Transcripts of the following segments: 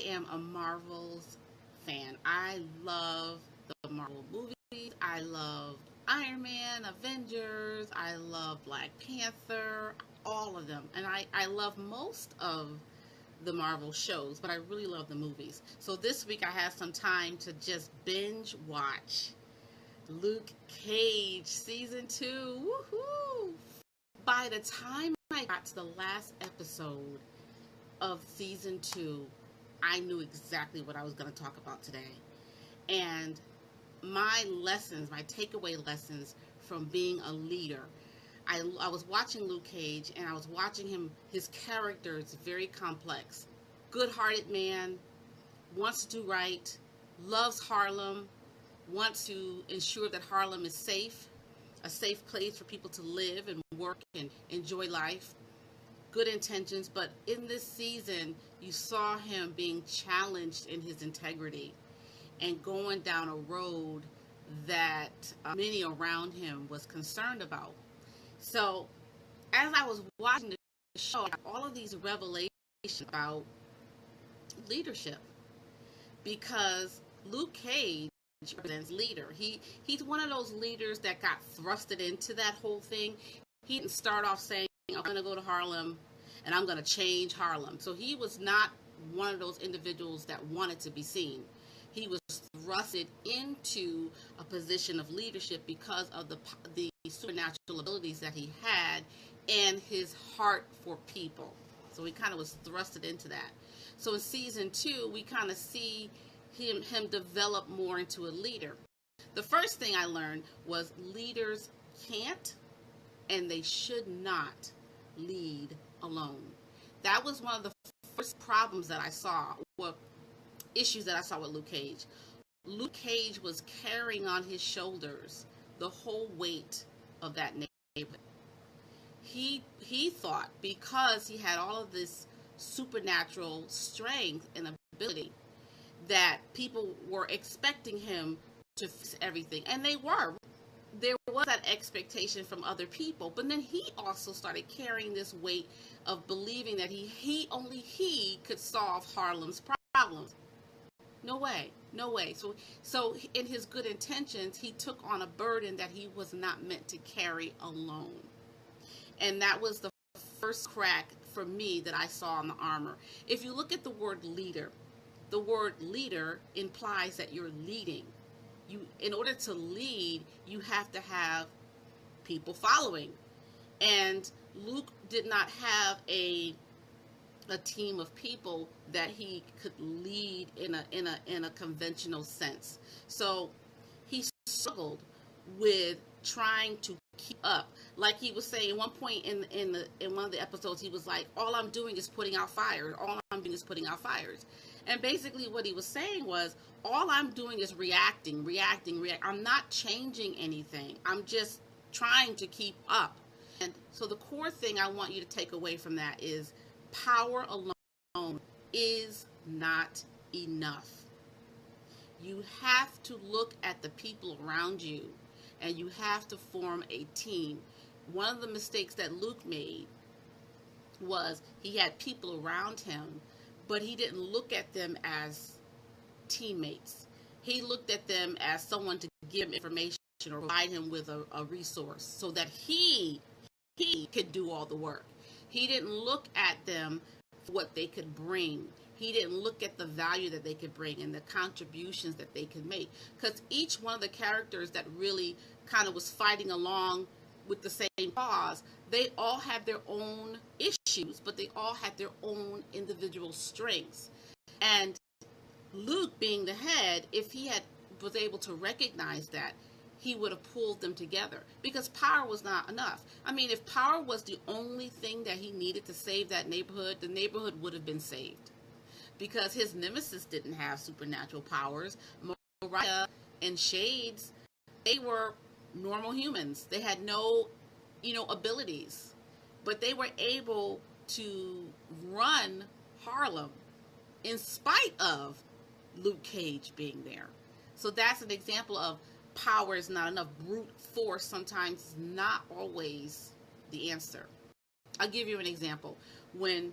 am a Marvel's fan. I love the Marvel movies. I love Iron Man, Avengers. I love Black Panther, all of them. And I love most of the Marvel shows, but I really love the movies. So this week I had some time to just binge watch Luke Cage season 2. Woohoo! By the time I got to the last episode of season 2, I knew exactly what I was going to talk about today. And my lessons, my takeaway lessons from being a leader. I was watching Luke Cage, and I was watching him. His character is very complex. Good-hearted man, wants to do right, loves Harlem, wants to ensure that Harlem is safe, a safe place for people to live and work and enjoy life. Good intentions, but in this season, you saw him being challenged in his integrity and going down a road that many around him was concerned about. So, as I was watching the show, I got all of these revelations about leadership, because Luke Cage represents leader. He's one of those leaders that got thrusted into that whole thing. He didn't start off saying, I'm going to go to Harlem and I'm going to change Harlem. So he was not one of those individuals that wanted to be seen. He was thrusted into a position of leadership because of the supernatural abilities that he had and his heart for people. So he kind of was thrusted into that. So in season 2, we kind of see him develop more into a leader. The first thing I learned was leaders can't and they should not lead alone. That was one of the first problems that I saw, or issues that I saw with Luke Cage. Luke Cage was carrying on his shoulders the whole weight of that neighborhood. He thought, because he had all of this supernatural strength and ability, that people were expecting him to fix everything. And they were. There was that expectation from other people. But then he also started carrying this weight of believing that only he could solve Harlem's problems. No way. No way. So in his good intentions, he took on a burden that he was not meant to carry alone. And that was the first crack for me that I saw in the armor. If you look at the word leader, the word leader implies that you're leading. In order to lead, you have to have people following. And Luke did not have a team of people that he could lead in a conventional sense. So he struggled with trying to keep up. Like he was saying, at one point in one of the episodes, he was like, all I'm doing is putting out fires. All I'm doing is putting out fires. And basically what he was saying was, all I'm doing is reacting. I'm not changing anything. I'm just trying to keep up. And so the core thing I want you to take away from that is, power alone is not enough. You have to look at the people around you, and you have to form a team. One of the mistakes that Luke made was he had people around him, but he didn't look at them as teammates. He looked at them as someone to give him information or provide him with a resource so that he could do all the work. He didn't look at them for what they could bring. He didn't look at the value that they could bring and the contributions that they could make. Because each one of the characters that really kind of was fighting along with the same cause, they all had their own issues, but they all had their own individual strengths. And Luke, being the head, if he was able to recognize that, he would have pulled them together, because power was not enough. I mean, if power was the only thing that he needed to save that neighborhood, the neighborhood would have been saved, because his nemesis didn't have supernatural powers. Mariah and Shades, they were normal humans. They had no, abilities, but they were able to run Harlem in spite of Luke Cage being there. So that's an example of power is not enough. Brute force sometimes is not always the answer. I'll give you an example. When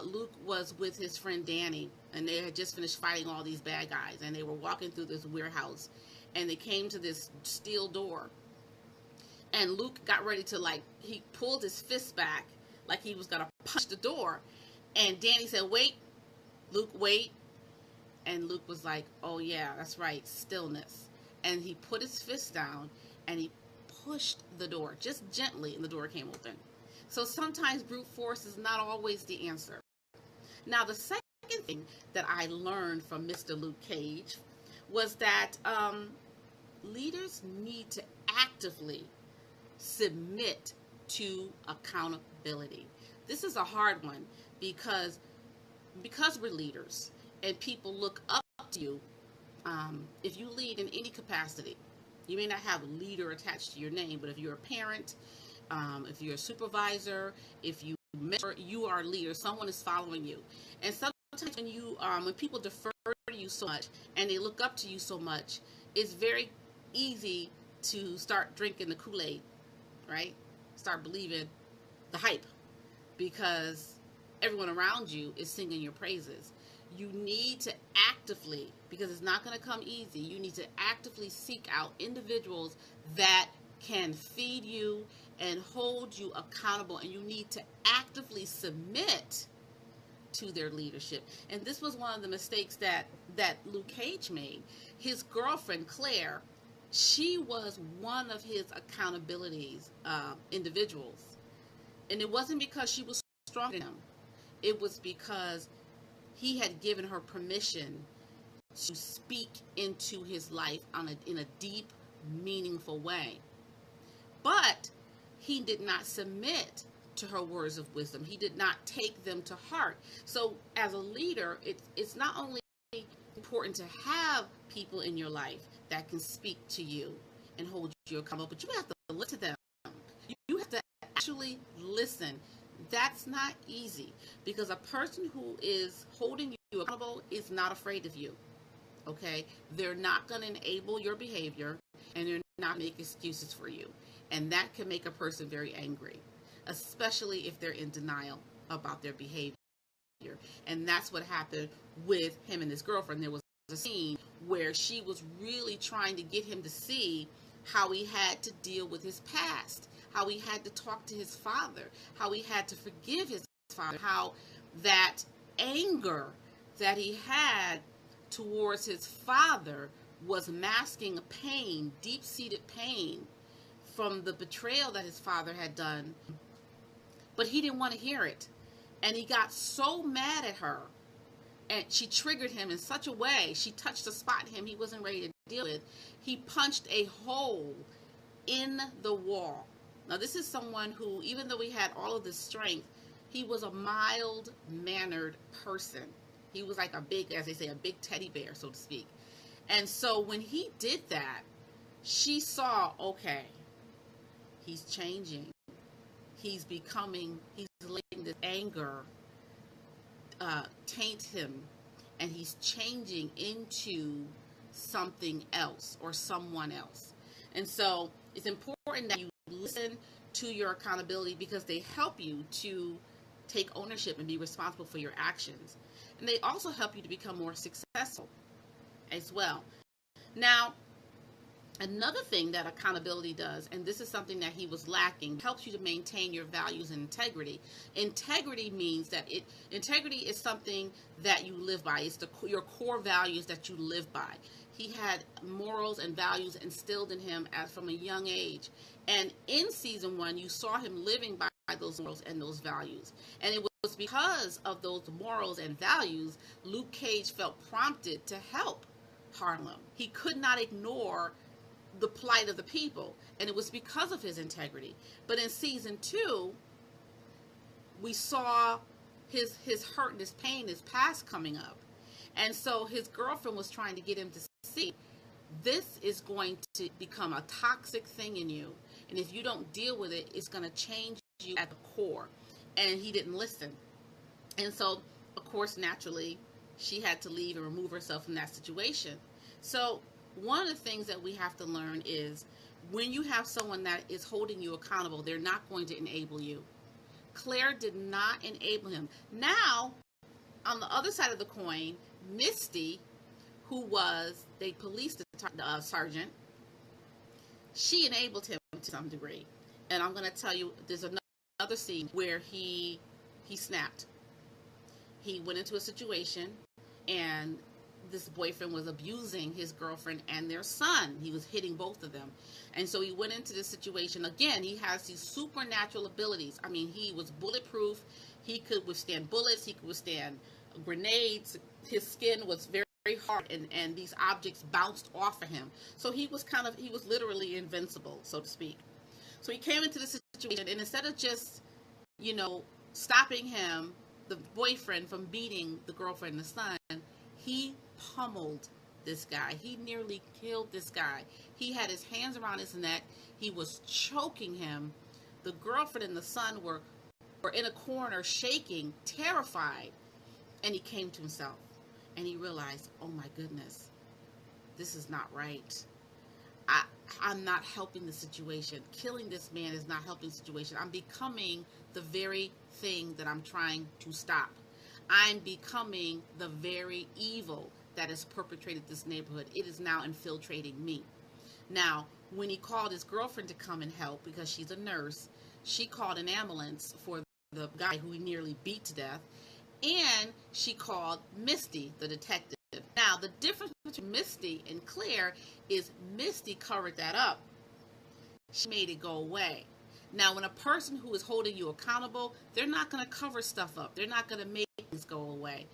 Luke was with his friend Danny, and they had just finished fighting all these bad guys, and they were walking through this warehouse, and they came to this steel door, and Luke got ready to, like, he pulled his fist back like he was gonna punch the door, and Danny said, "Wait, Luke, wait." And Luke was like, "Oh yeah, that's right, stillness." And he put his fist down and he pushed the door just gently, and the door came open. So sometimes brute force is not always the answer. Now, the second thing that I learned from Mr. Luke Cage was that leaders need to actively submit to accountability. This is a hard one because we're leaders and people look up to you. If you lead in any capacity, you may not have a leader attached to your name, but if you're a parent, if you're a supervisor, if you mentor, you are a leader. Someone is following you. And sometimes when you, when people defer to you so much and they look up to you so much, it's very easy to start drinking the Kool-Aid, right? Start believing the hype because everyone around you is singing your praises. You need to actively, because it's not going to come easy, you need to actively seek out individuals that can feed you and hold you accountable, and you need to actively submit to their leadership. And this was one of the mistakes that Luke Cage made. His girlfriend, Claire, she was one of his accountabilities individuals. And it wasn't because she was stronger than him. It was because he had given her permission to speak into his life in a deep, meaningful way. But he did not submit to her words of wisdom. He did not take them to heart. So as a leader, it's not only important to have people in your life that can speak to you and hold you accountable, but you have to listen to them. You have to actually listen. That's not easy because a person who is holding you accountable is not afraid of you. Okay? They're not going to enable your behavior, and they're not make excuses for you. And that can make a person very angry, especially if they're in denial about their behavior. And that's what happened with him and his girlfriend. There was a scene where she was really trying to get him to see how he had to deal with his past, how he had to talk to his father, how he had to forgive his father, how that anger that he had towards his father was masking a pain, deep-seated pain from the betrayal that his father had done. But he didn't want to hear it. And he got so mad at her, and she triggered him in such a way, she touched a spot in him he wasn't ready to deal with. He punched a hole in the wall. Now, this is someone who, even though he had all of this strength, he was a mild-mannered person. He was like a big, as they say, a big teddy bear, so to speak. And so when he did that, she saw, okay, he's changing. He's letting this anger taint him, and he's changing into something else or someone else. And so it's important that you listen to your accountability because they help you to take ownership and be responsible for your actions. And they also help you to become more successful as well. Now, another thing that accountability does, and this is something that he was lacking, helps you to maintain your values and integrity. Integrity means that integrity is something that you live by. It's your core values that you live by. He had morals and values instilled in him from a young age. And in season 1, you saw him living by those morals and those values. And it was because of those morals and values, Luke Cage felt prompted to help Harlem. He could not ignore the plight of the people, and it was because of his integrity. But in season 2, we saw his hurt and his pain, his past coming up. And so his girlfriend was trying to get him to see this is going to become a toxic thing in you. And if you don't deal with it, it's going to change you at the core. And he didn't listen. And so, of course, naturally, she had to leave and remove herself from that situation. So one of the things that we have to learn is when you have someone that is holding you accountable, they're not going to enable you. Claire did not enable him. Now, On the other side of the coin, Misty, who was the police sergeant, she enabled him to some degree. And I'm going to tell you, there's another scene where he snapped. He went into a situation, and this boyfriend was abusing his girlfriend and their son. He was hitting both of them. And so he went into this situation. Again, he has these supernatural abilities. I mean, he was bulletproof. He could withstand bullets. He could withstand grenades. His skin was very, very hard, and these objects bounced off of him. So he was literally invincible, so to speak. So he came into the situation, and instead of just, stopping him, the boyfriend, from beating the girlfriend and the son, he pummeled this guy. He nearly killed this guy. He had his hands around his neck. He was choking him. The girlfriend and the son were in a corner, shaking, terrified. And he came to himself, and he realized, oh my goodness, this is not right. I'm not helping the situation. Killing this man is not helping the situation. I'm becoming the very thing that I'm trying to stop. I'm becoming the very evil that has perpetrated this neighborhood. It is now infiltrating me. Now, when he called his girlfriend to come and help, because she's a nurse, she called an ambulance for the guy who he nearly beat to death, and she called Misty, the detective. Now, the difference between Misty and Claire is Misty covered that up. She made it go away. Now, when a person who is holding you accountable, they're not going to cover stuff up. They're not going to make things go away.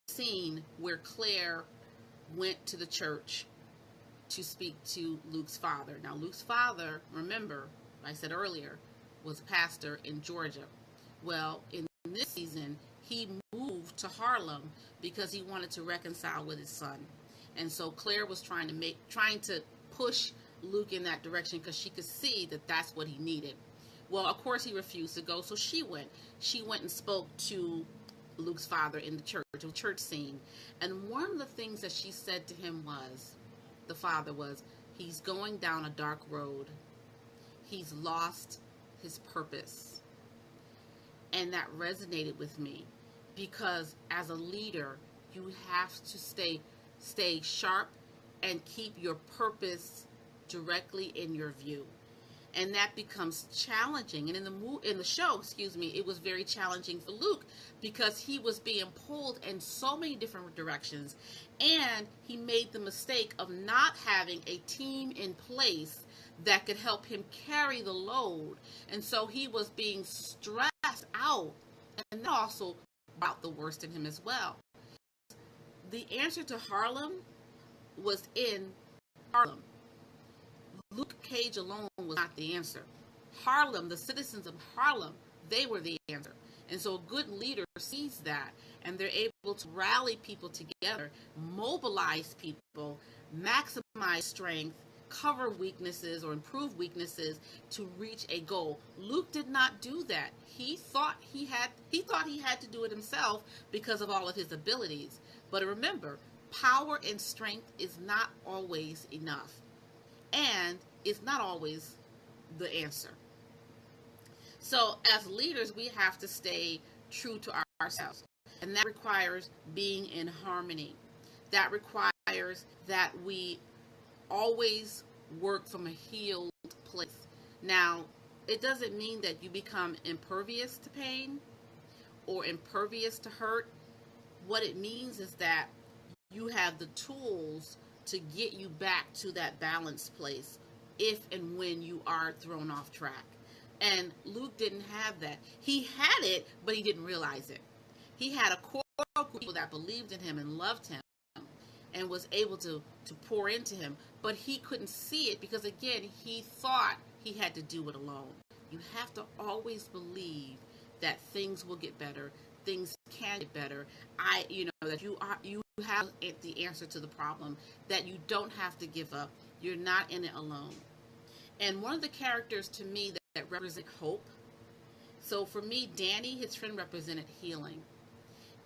Scene where Claire went to the church to speak to Luke's father. Now, Luke's father, remember, I said earlier, was a pastor in Georgia. Well, in this season, he moved to Harlem because he wanted to reconcile with his son. And so Claire was trying to push Luke in that direction because she could see that that's what he needed. Well, of course he refused to go, so she went. She went and spoke to Luke's father in the church scene. And one of the things that she said to him was, he's going down a dark road. He's lost his purpose. And that resonated with me, because as a leader, you have to stay sharp and keep your purpose directly in your view. And that becomes challenging. And in the show, it was very challenging for Luke, because he was being pulled in so many different directions, and he made the mistake of not having a team in place that could help him carry the load. And so he was being stressed out, and that also brought the worst in him as well. The answer to Harlem was in Harlem. Luke Cage alone was not the answer. Harlem, the citizens of Harlem, they were the answer. And so a good leader sees that, and they're able to rally people together, mobilize people, maximize strength, cover weaknesses or improve weaknesses to reach a goal. Luke did not do that. He thought he had to do it himself because of all of his abilities. But remember, power and strength is not always enough, and it's not always the answer. So as leaders, we have to stay true to ourselves, and that requires being in harmony. That requires that we always work from a healed place. Now, it doesn't mean that you become impervious to pain or impervious to hurt. What it means is that you have the tools to get you back to that balanced place if and when you are thrown off track. And Luke didn't have that. He had it, but he didn't realize it. He had a core group of people that believed in him and loved him and was able to pour into him, but he couldn't see it because, again, he thought he had to do it alone. You have to always believe that things will get better, things can get better. That you have the answer to the problem, that you don't have to give up. You're not in it alone. And one of the characters to me that represent hope. So for me, Danny, his friend, represented healing,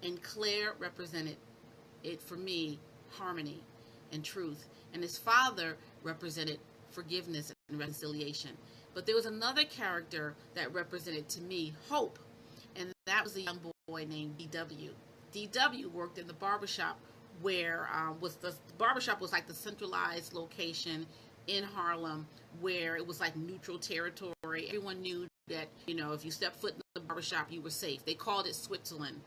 and Claire represented it for me, harmony and truth, and his father represented forgiveness and reconciliation. But there was another character that represented to me hope, and that was a young boy named BW. DW worked in the barbershop where was the barbershop was like the centralized location in Harlem where it was like neutral territory. Everyone knew that, you know, if you stepped foot in the barbershop, you were safe. They called it Switzerland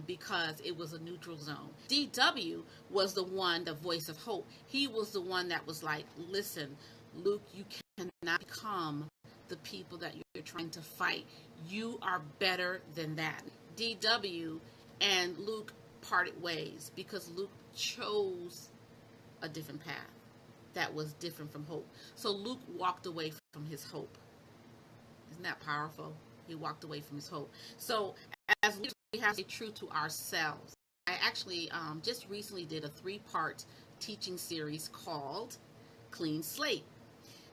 because it was a neutral zone. DW was the one, the voice of hope. He was the one that was like, listen, Luke, you cannot become the people that you're trying to fight. You are better than that. DW and Luke parted ways because Luke chose a different path that was different from hope. So Luke walked away from his hope. Isn't that powerful? He walked away from his hope. So as leaders, we have to be true to ourselves. I actually just recently did a 3-part teaching series called Clean Slate.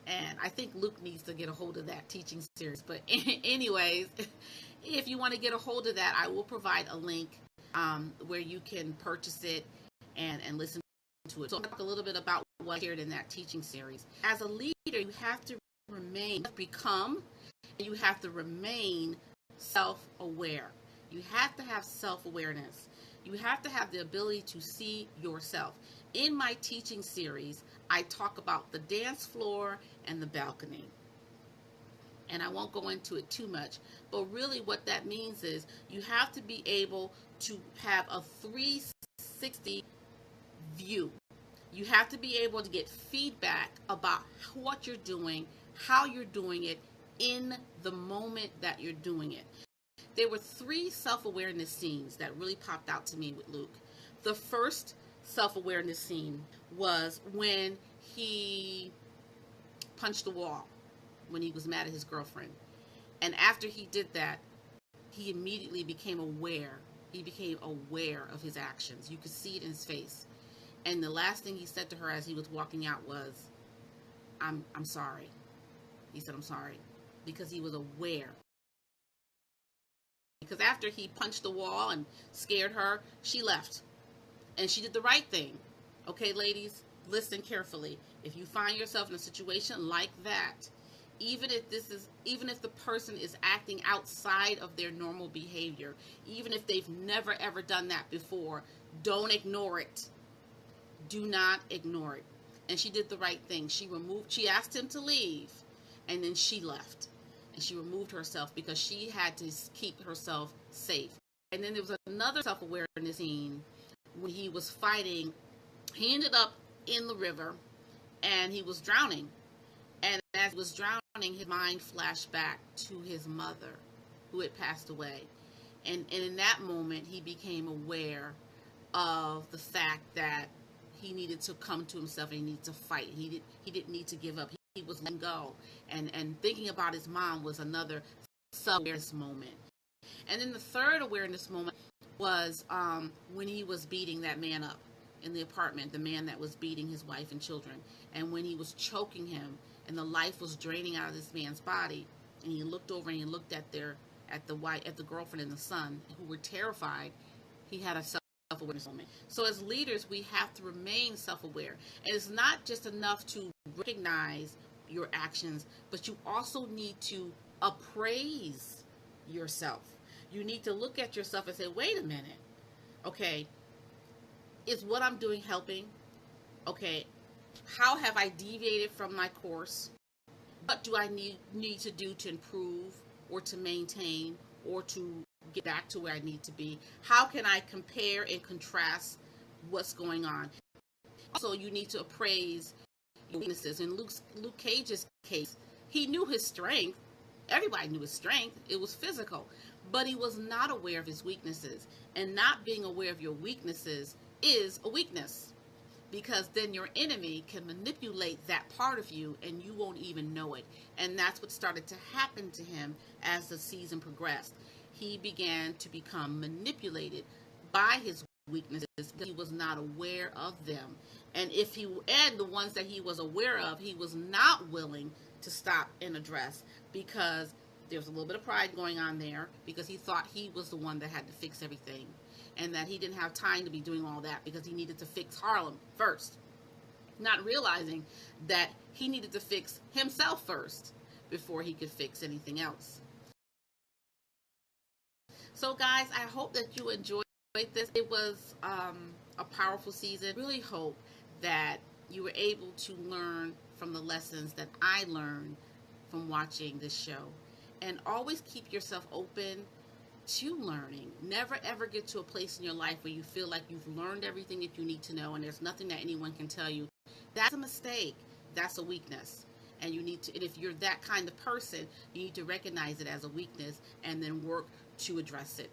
And I think Luke needs to get a hold of that teaching series. But anyways, if you want to get a hold of that, I will provide a link where you can purchase it and listen to it. So I'll talk a little bit about what I shared in that teaching series. As a leader, you have to you have to remain self-aware. You have to have self-awareness. You have to have the ability to see yourself. In my teaching series, I talk about the dance floor and the balcony. And I won't go into it too much, but really what that means is you have to be able to have a 360 view. You have to be able to get feedback about what you're doing, how you're doing it in the moment that you're doing it. There were 3 self-awareness scenes that really popped out to me with Luke. The first self-awareness scene was when he punched the wall when he was mad at his girlfriend. And after he did that, he immediately became aware. He became aware of his actions. You could see it in his face. And the last thing he said to her as he was walking out was, I'm sorry. He said, I'm sorry. Because he was aware. Because after he punched the wall and scared her, she left. And she did the right thing. Okay, ladies, listen carefully. If you find yourself in a situation like that, even if the person is acting outside of their normal behavior, even if they've never ever done that before, don't ignore it. Do not ignore it. And she did the right thing. She asked him to leave, and then she left. And she removed herself because she had to keep herself safe. And then there was another self-awareness scene when he was fighting. He ended up in the river, and he was drowning. And as he was drowning, his mind flashed back to his mother, who had passed away. And in that moment, he became aware of the fact that he needed to come to himself and he needed to fight. He didn't need to give up. He was letting go. And thinking about his mom was another self-awareness moment. And then the third awareness moment was when he was beating that man up in the apartment, the man that was beating his wife and children. And when he was choking him and the life was draining out of this man's body, and he looked over and he looked at the girlfriend and the son who were terrified, he had a self-awareness moment. So as leaders, we have to remain self-aware. And it's not just enough to recognize your actions, but you also need to appraise yourself. You need to look at yourself and say, wait a minute. Okay, is what I'm doing helping? Okay, how have I deviated from my course? What do I need to do to improve or to maintain or to get back to where I need to be? How can I compare and contrast what's going on? Also, you need to appraise your weaknesses. In Luke Cage's case, he knew his strength. Everybody knew his strength. It was physical. But he was not aware of his weaknesses. And not being aware of your weaknesses is a weakness. Because then your enemy can manipulate that part of you and you won't even know it. And that's what started to happen to him as the season progressed. He began to become manipulated by his weaknesses because he was not aware of them. And the ones that he was aware of, he was not willing to stop and address because there was a little bit of pride going on there because he thought he was the one that had to fix everything. And that he didn't have time to be doing all that because he needed to fix Harlem first. Not realizing that he needed to fix himself first before he could fix anything else. So guys, I hope that you enjoyed this. It was a powerful season. Really hope that you were able to learn from the lessons that I learned from watching this show. And always keep yourself open to learning. Never ever get to a place in your life where you feel like you've learned everything that you need to know and there's nothing that anyone can tell you. That's a mistake. That's a weakness. And you need to, and if you're that kind of person, you need to recognize it as a weakness and then work to address it.